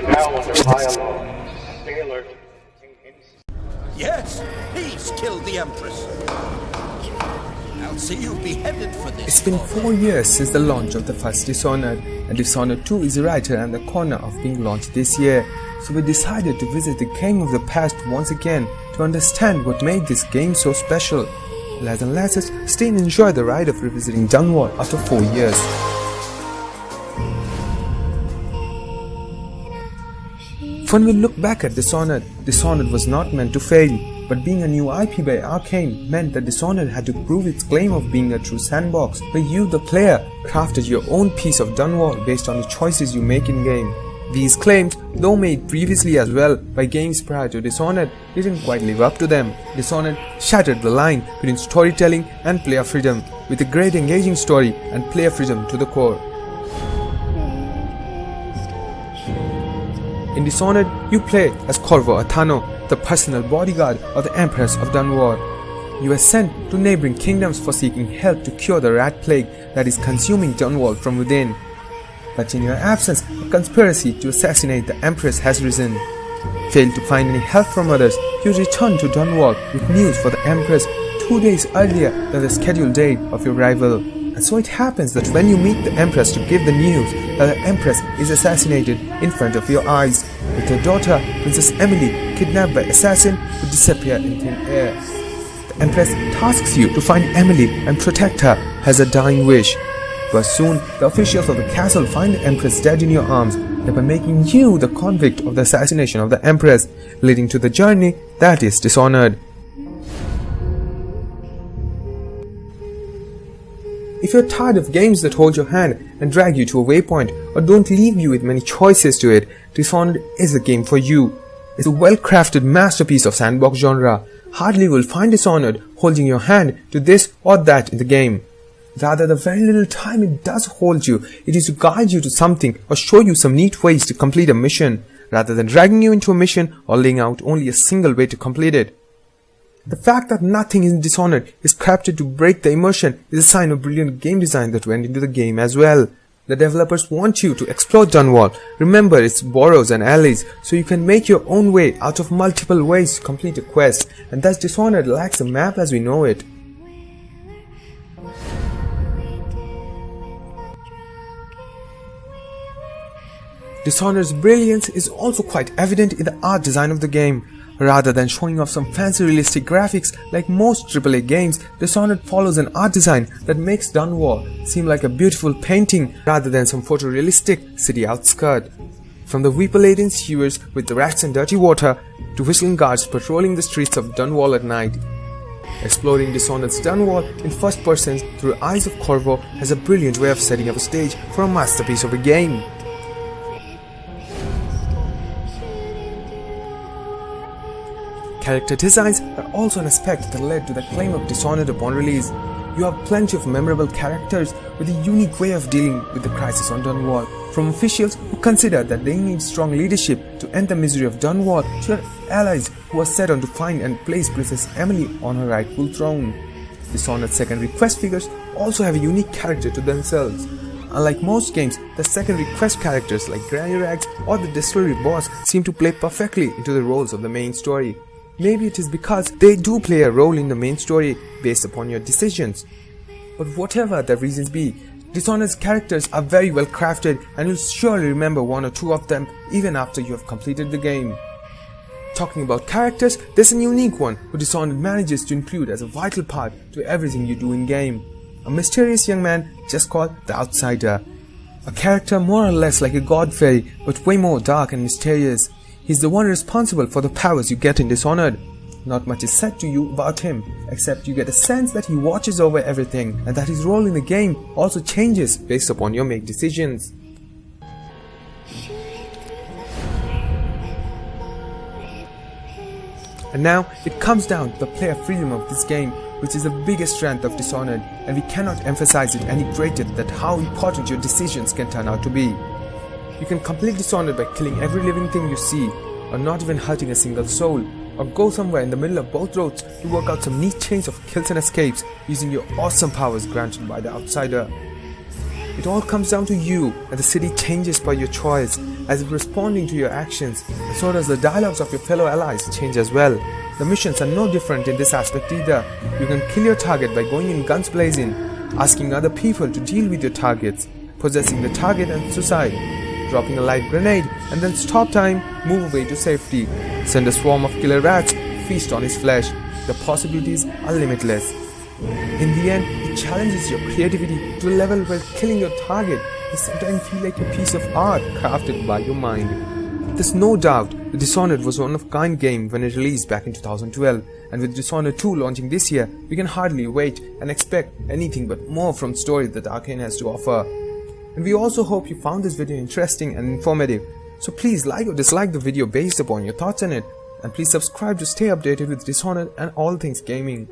now under high alert. Stay alert. Yes, he's killed the Empress. I'll see you beheaded for this. It's been 4 years since the launch of the first Dishonored, and Dishonored 2 is right around the corner of being launched this year. So we decided to visit the game of the past once again to understand what made this game so special. Lads and lasses, stay and enjoy the ride of revisiting Dunwall after 4 years. When we look back at Dishonored, Dishonored was not meant to fail, but being a new IP by Arcane meant that Dishonored had to prove its claim of being a true sandbox, where you, the player, crafted your own piece of Dunwall based on the choices you make in-game. These claims, though made previously as well by games prior to Dishonored, didn't quite live up to them. Dishonored shattered the line between storytelling and player freedom, with a great engaging story and player freedom to the core. In Dishonored, you play as Corvo Atano, the personal bodyguard of the Empress of Dunwall. You are sent to neighboring kingdoms for seeking help to cure the rat plague that is consuming Dunwall from within. But in your absence, a conspiracy to assassinate the Empress has risen. Failed to find any help from others, you return to Dunwall with news for the Empress 2 days earlier than the scheduled date of your arrival. And so it happens that when you meet the Empress to give the news that the Empress is assassinated in front of your eyes, with her daughter, Princess Emily, kidnapped by assassin who disappear in thin air. The Empress tasks you to find Emily and protect her as a dying wish. But soon, the officials of the castle find the Empress dead in your arms, thereby making you the convict of the assassination of the Empress, leading to the journey that is Dishonored. If you're tired of games that hold your hand and drag you to a waypoint, or don't leave you with many choices to it, Dishonored is the game for you. It's a well-crafted masterpiece of sandbox genre. Hardly will find Dishonored holding your hand to this or that in the game. Rather, the very little time it does hold you, it is to guide you to something or show you some neat ways to complete a mission, rather than dragging you into a mission or laying out only a single way to complete it. The fact that nothing in Dishonored is crafted to break the immersion is a sign of brilliant game design that went into the game as well. The developers want you to explore Dunwall, remember its boroughs and alleys, so you can make your own way out of multiple ways to complete a quest, and thus Dishonored lacks a map as we know it. Dishonored's brilliance is also quite evident in the art design of the game. Rather than showing off some fancy realistic graphics like most AAA games, Dishonored follows an art design that makes Dunwall seem like a beautiful painting rather than some photorealistic city outskirt. From the weeper-laden sewers with the rats and dirty water to whistling guards patrolling the streets of Dunwall at night. Exploring Dishonored's Dunwall in first person through the eyes of Corvo has a brilliant way of setting up a stage for a masterpiece of a game. Character designs are also an aspect that led to the claim of Dishonored upon release. You have plenty of memorable characters with a unique way of dealing with the crisis on Dunwall, from officials who consider that they need strong leadership to end the misery of Dunwall to your allies who are set on to find and place Princess Emily on her rightful throne. Dishonored's secondary quest figures also have a unique character to themselves. Unlike most games, the secondary quest characters like Granny Rags or the distillery boss seem to play perfectly into the roles of the main story. Maybe it is because they do play a role in the main story based upon your decisions. But whatever the reasons be, Dishonored's characters are very well crafted and you'll surely remember one or two of them even after you have completed the game. Talking about characters, there's a unique one who Dishonored manages to include as a vital part to everything you do in game. A mysterious young man just called the Outsider. A character more or less like a god fairy, but way more dark and mysterious. He's the one responsible for the powers you get in Dishonored. Not much is said to you about him, except you get a sense that he watches over everything and that his role in the game also changes based upon your make decisions. And now it comes down to the player freedom of this game, which is the biggest strength of Dishonored, and we cannot emphasize it any greater than how important your decisions can turn out to be. You can complete Dishonored by killing every living thing you see, or not even hurting a single soul, or go somewhere in the middle of both roads to work out some neat chains of kills and escapes using your awesome powers granted by the Outsider. It all comes down to you, and the city changes by your choice, as if responding to your actions, and so does the dialogues of your fellow allies change as well. The missions are no different in this aspect either. You can kill your target by going in guns blazing, asking other people to deal with your targets, possessing the target and suicide, dropping a light grenade and then stop time, move away to safety, send a swarm of killer rats, feast on his flesh. The possibilities are limitless. In the end, it challenges your creativity to a level where killing your target may sometimes feel like a piece of art crafted by your mind. There's no doubt the Dishonored was one of a kind game when it released back in 2012, and with Dishonored 2 launching this year, we can hardly wait and expect anything but more from stories that Arcane has to offer. And we also hope you found this video interesting and informative, so please like or dislike the video based upon your thoughts on it, and please subscribe to stay updated with Dishonored and all things gaming.